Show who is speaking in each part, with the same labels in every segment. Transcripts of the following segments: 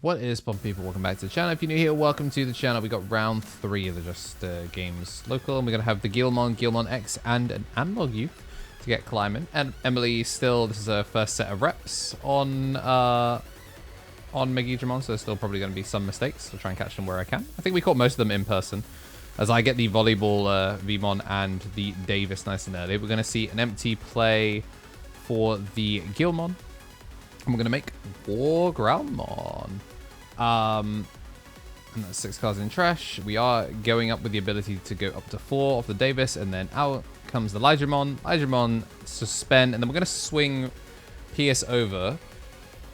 Speaker 1: What is up, people? Welcome back to the channel. If you're new here, welcome to the channel. We got round 3 of the Just Games local, and we're going to have the Digimon X, and an analog youth to get climbing. And Emily still, this is her first set of reps on Megidramon, so there's still probably going to be some mistakes. I'll try and catch them where I can. I think we caught most of them in person, as I get the volleyball Veemon and the Davis nice and early. We're going to see an empty play for the Gilmon. And we're going to make Wargrowlmon. And that's 6 cards in trash. We are going up with the ability to go up to 4 off the Davis. And then out comes the Digimon, suspend. And then we're going to swing Pierce over.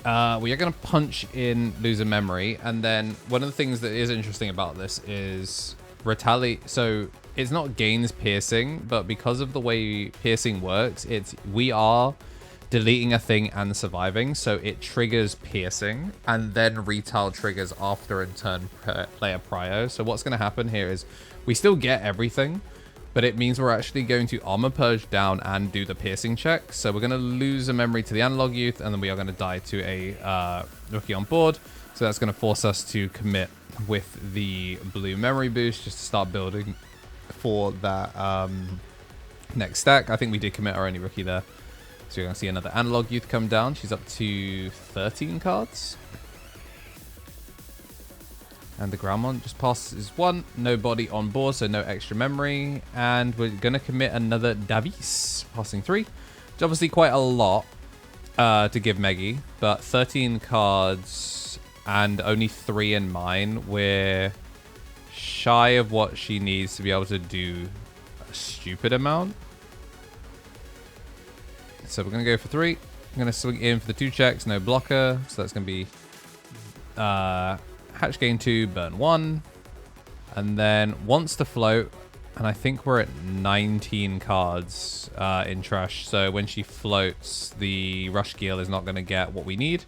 Speaker 1: We are going to punch in Lose a Memory. And then one of the things that is interesting about this is retaliate. So it's not gains piercing, but because of the way piercing works, we are deleting a thing and surviving, so it triggers piercing and then retail triggers after in turn player prio. So what's going to happen here is we still get everything, but it means we're actually going to armor purge down and do the piercing check. So we're going to lose a memory to the analog youth, and then we are going to die to a rookie on board. So that's going to force us to commit with the blue memory boost just to start building for that next stack. I think we did commit our only rookie there. So you're going to see another analog youth come down. She's up to 13 cards. And the Groundmon just passes 1. Nobody on board, so no extra memory. And we're going to commit another Davis, passing 3. Which obviously quite a lot to give Meggy. But 13 cards and only 3 in mine. We're shy of what she needs to be able to do a stupid amount. So we're going to go for 3. I'm going to swing in for the 2 checks, no blocker. So that's going to be hatch gain 2, burn 1. And then wants to float. And I think we're at 19 cards in trash. So when she floats, the Rush Geel is not going to get what we need.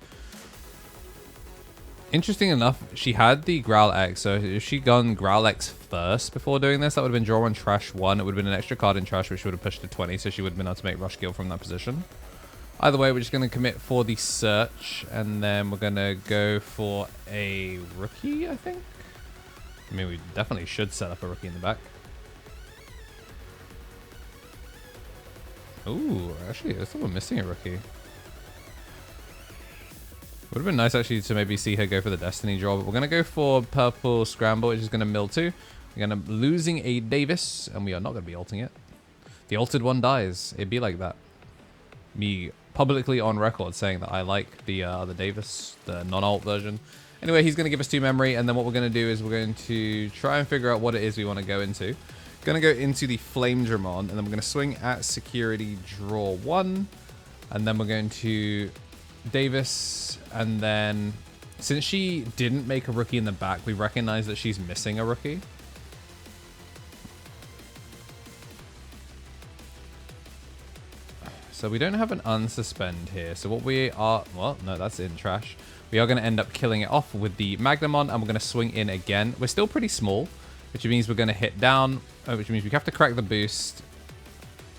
Speaker 1: Interesting enough, she had the Growl X. So if she gone Growl X first before doing this, that would have been draw on trash 1. It would have been an extra card in trash, which would have pushed to 20. So she would have been able to make Rush Geel from that position. Either way, we're just going to commit for the search. And then we're going to go for a rookie, I think. I mean, we definitely should set up a rookie in the back. Ooh, actually, I thought we're missing a rookie. Would have been nice actually to maybe see her go for the Destiny draw, but we're going to go for Purple Scramble, which is going to mill 2. We're going to losing a Davis, and we are not going to be ulting it. The altered one dies. It'd be like that. Me publicly on record saying that I like the Davis, the non-alt version. Anyway, he's going to give us 2 memory, and then what we're going to do is we're going to try and figure out what it is we want to go into. Going to go into the Flamedramon, and then we're going to swing at security, draw 1, and then we're going to Davis, and then since she didn't make a rookie in the back, we recognize that she's missing a rookie. So we don't have an unsuspend here. So what we are, well, no, that's in trash. We are going to end up killing it off with the Megidramon, and we're going to swing in again. We're still pretty small, which means we're going to hit down, which means we have to crack the boost.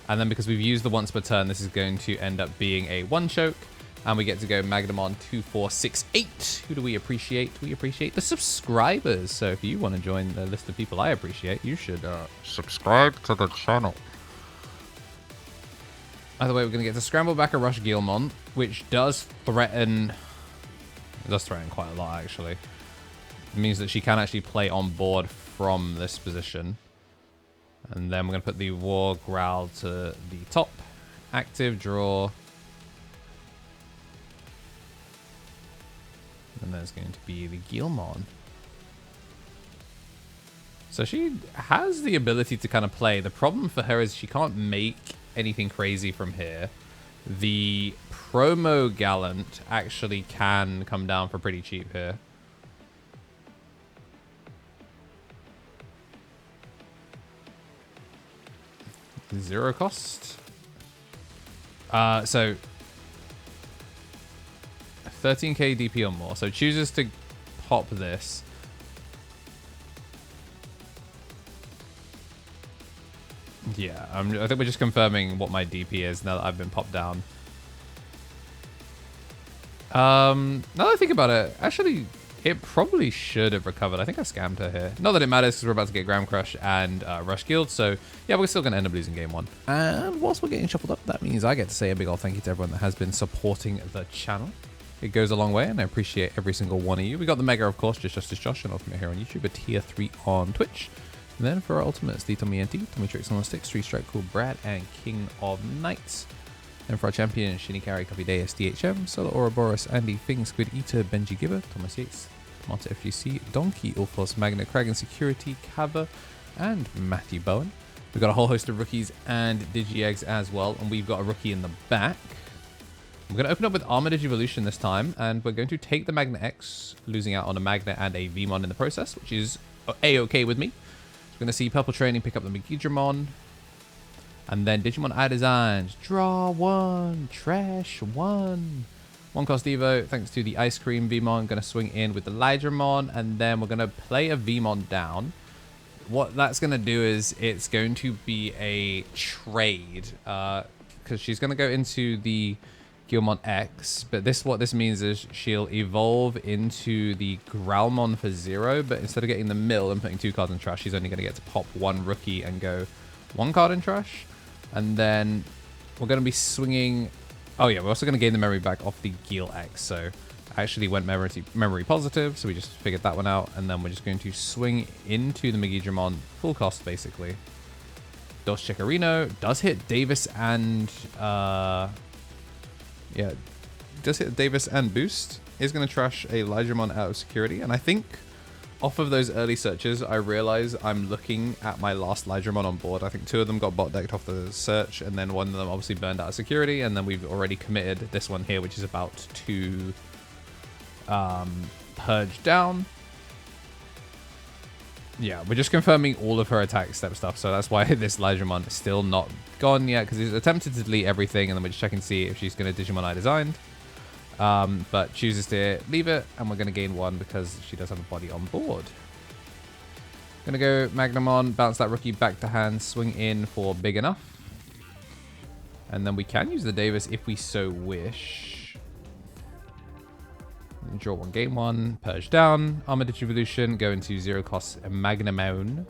Speaker 1: And then because we've used the once per turn, this is going to end up being a 1 choke. And we get to go Megidramon 2468. Who do we appreciate? We appreciate the subscribers. So if you want to join the list of people I appreciate, you should subscribe to the channel. Either way, we're going to get to scramble back a Rush Gilmon, which does threaten... It does threaten quite a lot, actually. It means that she can actually play on board from this position. And then we're going to put the War Growl to the top. Active, draw... And there's going to be the Gilmon. So she has the ability to kind of play. The problem for her is she can't make anything crazy from here. The promo Gallant actually can come down for pretty cheap here. Zero cost. So 13k DP or more. So chooses to pop this. Yeah, I think we're just confirming what my DP is now that I've been popped down. Now that I think about it, actually, It probably should have recovered. I think I scammed her here. Not that it matters because we're about to get Gram Crush and Rush Guild. So yeah, we're still going to end up losing game 1. And whilst we're getting shuffled up, that means I get to say a big old thank you to everyone that has been supporting the channel. It goes a long way, and I appreciate every single one of you. We got the Mega, of course, just Justice Josh and Ultimate here on YouTube, a tier 3 on Twitch. And then for our Ultimates, the Tommy NT, Tommy Tricks on the Sticks, 3-Strike Cool Brad, and King of Knights. And for our champion, Shinny Carry, Copy Deus, DHM, Solo Ouroboros, Andy, Fing, Squid Eater, Benji Gibber, Thomas Yates, Tomato FGC, Donkey, Ulfos, Magna, Kragan Security, Kava, and Matthew Bowen. We've got a whole host of rookies and Digi-Eggs as well, and we've got a rookie in the back. We're going to open up with Armour Digivolution this time, and we're going to take the Magna X, losing out on a Magna and a Veemon in the process, which is A-okay with me. We're going to see Purple Training pick up the Megidramon. And then Digimon I Designs. Draw 1. Trash 1. 1 cost Evo. Thanks to the Ice Cream Veemon. Going to swing in with the Lydramon. And then we're going to play a Veemon down. What that's going to do is it's going to be a trade. Because she's going to go into the Guilmon X. But what this means is she'll evolve into the Growlmon for 0. But instead of getting the mill and putting 2 cards in trash, she's only going to get to pop 1 rookie and go 1 card in trash. And then we're going to be swinging... Oh yeah, we're also going to gain the memory back off the Gil X. So I actually went memory positive, so we just figured that one out. And then we're just going to swing into the Megidramon, full cost basically. Dos Chikorino does hit Davis and... yeah, does hit Davis and boost. Is going to trash a Lydramon out of security. And I think... off of those early searches, I realize I'm looking at my last Lydramon on board. I think 2 of them got bot decked off the search, and then 1 of them obviously burned out of security, and then we've already committed this one here, which is about to purge down. Yeah, we're just confirming all of her attack step stuff, so that's why this Lydramon is still not gone yet, because he's attempted to delete everything, and then we're just checking to see if she's going to Digimon I Designed. But chooses to leave it, and we're going to gain 1 because she does have a body on board. Going to go Magnamon, bounce that rookie back to hand, swing in for big enough. And then we can use the Davis if we so wish. Draw 1, gain 1, purge down, Armour Digivolution, go into 0 cost Magnamon.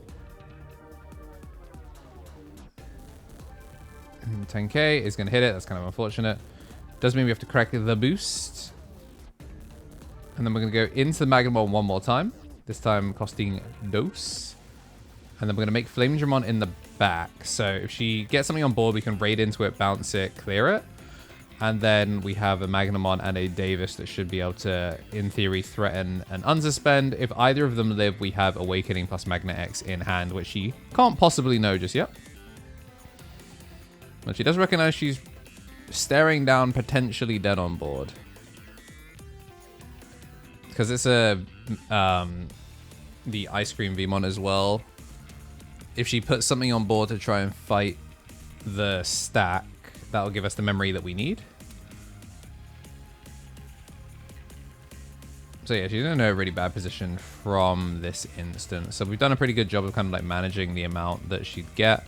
Speaker 1: And 10k is going to hit it, that's kind of unfortunate. Does mean we have to crack the boost. And then we're going to go into the Magnamon 1 more time. This time costing Dose. And then we're going to make Flamedramon in the back. So if she gets something on board, we can raid into it, bounce it, clear it. And then we have a Magnamon and a Davis that should be able to, in theory, threaten and unsuspend. If either of them live, we have Awakening plus Magna X in hand, which she can't possibly know just yet. But she does recognize she's staring down potentially dead on board, because it's a the Ice Cream Veemon as well. If she puts something on board to try and fight the stack, that'll give us the memory that we need. So yeah, she's in a really bad position from this instance. So we've done a pretty good job of kind of like managing the amount that she'd get.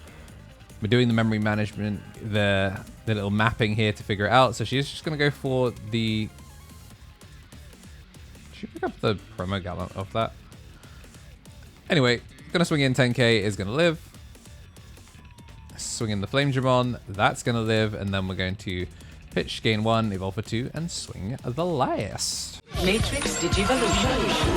Speaker 1: We're doing the memory management, the little mapping here to figure it out. So she's just going to go for the... Should we pick up the promo gallant of that? Anyway, going to swing in 10k, is going to live. Swing in the Flamedramon, that's going to live. And then we're going to pitch, gain 1, evolve for 2, and swing the last.
Speaker 2: Matrix Digivolution.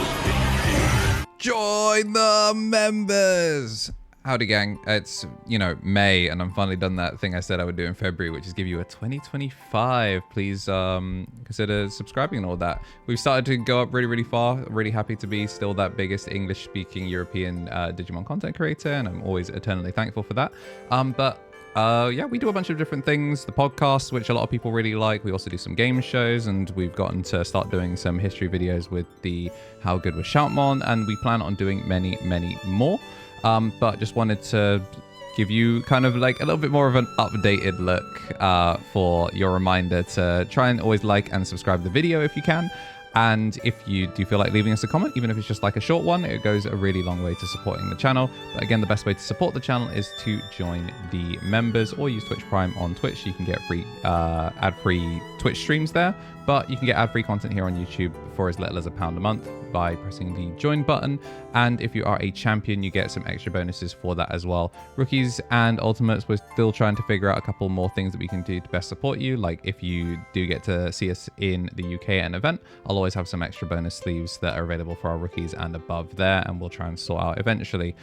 Speaker 1: Join the members! Howdy gang, it's, you know, May, and I'm finally done that thing I said I would do in February, which is give you a 2025. Please consider subscribing and all that. We've started to go up really, really far. Really happy to be still that biggest English-speaking European Digimon content creator, and I'm always eternally thankful for that. Yeah, we do a bunch of different things. The podcast, which a lot of people really like. We also do some game shows, and we've gotten to start doing some history videos with the How Good Was Shoutmon, and we plan on doing many, many more. But just wanted to give you kind of like a little bit more of an updated look for your reminder to try and always like and subscribe to the video if you can. And if you do feel like leaving us a comment, even if it's just like a short one, it goes a really long way to supporting the channel. But again, the best way to support the channel is to join the members or use Twitch Prime on Twitch. You can get free ad-free Twitch streams there, but you can get ad-free content here on YouTube for as little as £1 a month by pressing the join button. And if you are a champion, you get some extra bonuses for that as well. Rookies and ultimates, we're still trying to figure out a couple more things that we can do to best support you. Like if you do get to see us in the UK at an event, I'll always have some extra bonus sleeves that are available for our rookies and above there, and we'll try and sort out eventually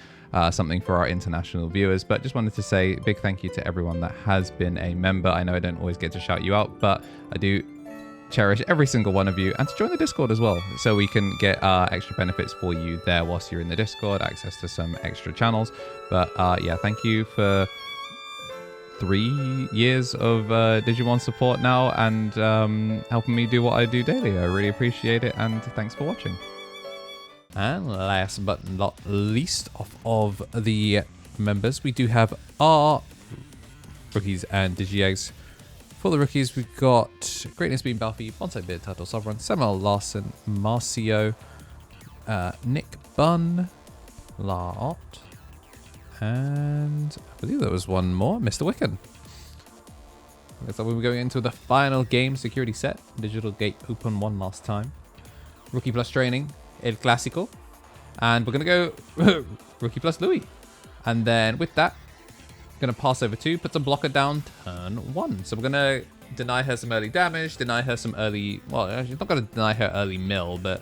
Speaker 1: something for our international viewers. But just wanted to say a big thank you to everyone that has been a member. I know I don't always get to shout you out, but I do cherish every single one of you, and to join the Discord as well, so we can get extra benefits for you there whilst you're in the Discord, access to some extra channels. But yeah, thank you for 3 years of Digimon support now, and helping me do what I do daily. I really appreciate it, and thanks for watching. And last but not least of the members, we do have our rookies and Digi-Eggs. For the rookies, we've got Greatness Beam Balfi, Bonsai Beard, Turtle Sovereign, Samuel Larson, Marcio, Nick Bunn, Laot, and I believe there was one more, Mr. Wiccan. Looks like we were going into the final game security set. Digital Gate open one last time. Rookie plus training, El Clásico. And we're going to go Rookie plus Louis. And then with that, going to pass over 2, puts a blocker down, turn 1. So we're going to deny her some early damage, deny her some early, well, she's not going to deny her early mill, but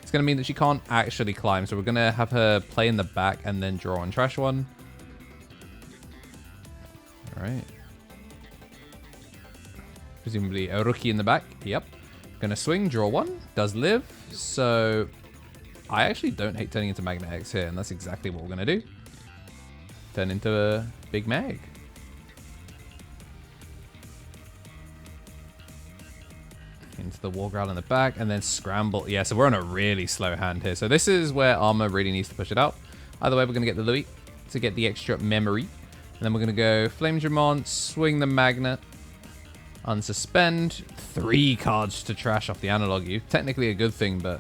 Speaker 1: it's going to mean that she can't actually climb. So we're going to have her play in the back and then draw and trash 1. All right. Presumably a rookie in the back. Yep. Going to swing, draw 1, does live. So I actually don't hate turning into Magna X here, and that's exactly what we're going to do. Turn into a big mag. Into the War Growl in the back, and then scramble. Yeah, so we're on a really slow hand here. So this is where Armour really needs to push it out. Either way, we're going to get the Louis to get the extra memory. And then we're going to go Veemon, swing the Magna, unsuspend. 3 cards to trash off the analog you. Technically a good thing, but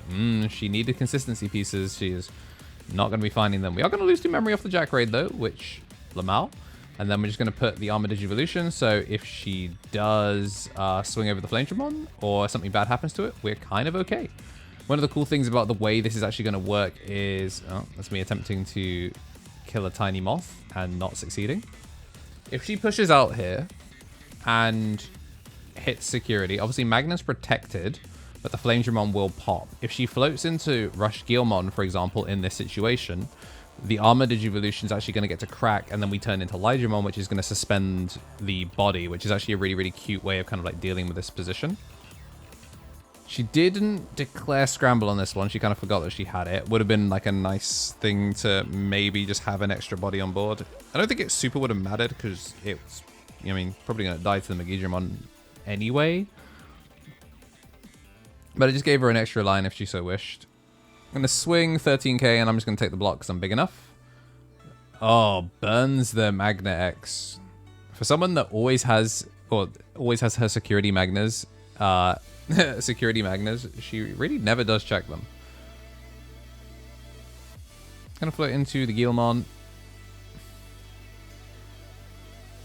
Speaker 1: she needed consistency pieces. She is not going to be finding them. We are going to lose 2 memory off the Jack Raid though, which Lamal. And then we're just going to put the Armour Digivolution. So if she does swing over the Veemon or something bad happens to it, we're kind of okay. One of the cool things about the way this is actually going to work is, that's me attempting to kill a tiny moth and not succeeding. If she pushes out here and hits security, obviously Magna's protected, but the Veemon will pop. If she floats into Rush Guilmon, for example, in this situation, the Armour Digivolution is actually going to get to crack, and then we turn into Lydramon, which is going to suspend the body, which is actually a really, really cute way of kind of like dealing with this position. She didn't declare scramble on this one. She kind of forgot that she had it. Would have been like a nice thing to maybe just have an extra body on board. I don't think it super would have mattered because it's, I mean, probably going to die to the Megidramon anyway. But I just gave her an extra line if she so wished. I'm going to swing 13k and I'm just going to take the block because I'm big enough. Oh, burns the Magna X. For someone that always has, or always has her security Magnas, she really never does check them. Going to float into the Guilmon.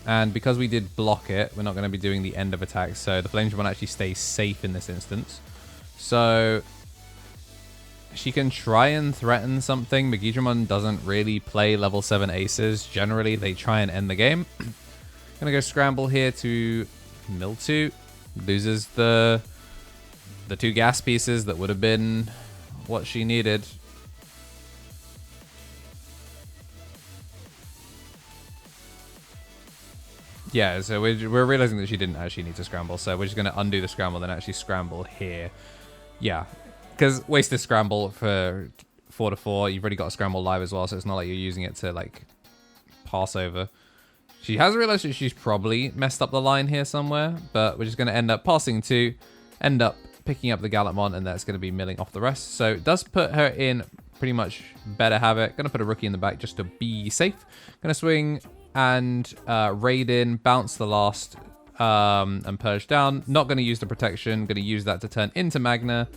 Speaker 1: And because we did block it, we're not going to be doing the end of attack. So the Veemon actually stays safe in this instance. So she can try and threaten something. Megidramon doesn't really play level 7 aces. Generally, they try and end the game. Gonna go scramble here to mill 2. Loses the 2 gas pieces that would have been what she needed. Yeah, so we're realizing that she didn't actually need to scramble, so we're just going to undo the scramble, then actually scramble here. Yeah, because wasted scramble for 4 to 4. You've already got a scramble live as well, so it's not like you're using it to like pass over. She has realized that she's probably messed up the line here somewhere, but we're just going to end up passing 2, end up picking up the Gallantmon, and that's going to be milling off the rest. So it does put her in pretty much better havoc. Going to put a rookie in the back just to be safe. Going to swing and raid in, bounce the last, and purge down. Not going to use the protection. Going to use that to turn into Magna.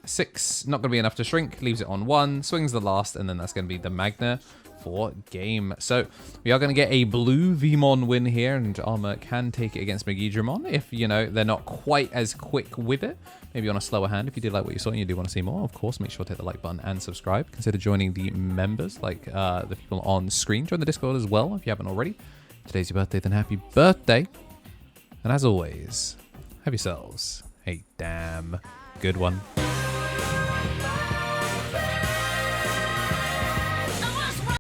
Speaker 1: 6, not going to be enough to shrink, leaves it on 1, swings the last, and then that's going to be the Magna for game. So we are going to get a blue Veemon win here, and Armour can take it against Megidramon if, you know, they're not quite as quick with it. Maybe on a slower hand. If you did like what you saw and you do want to see more, of course, make sure to hit the like button and subscribe. Consider joining the members, like the people on screen. Join the Discord as well if you haven't already. Today's your birthday, then happy birthday. And as always, have yourselves a damn good one.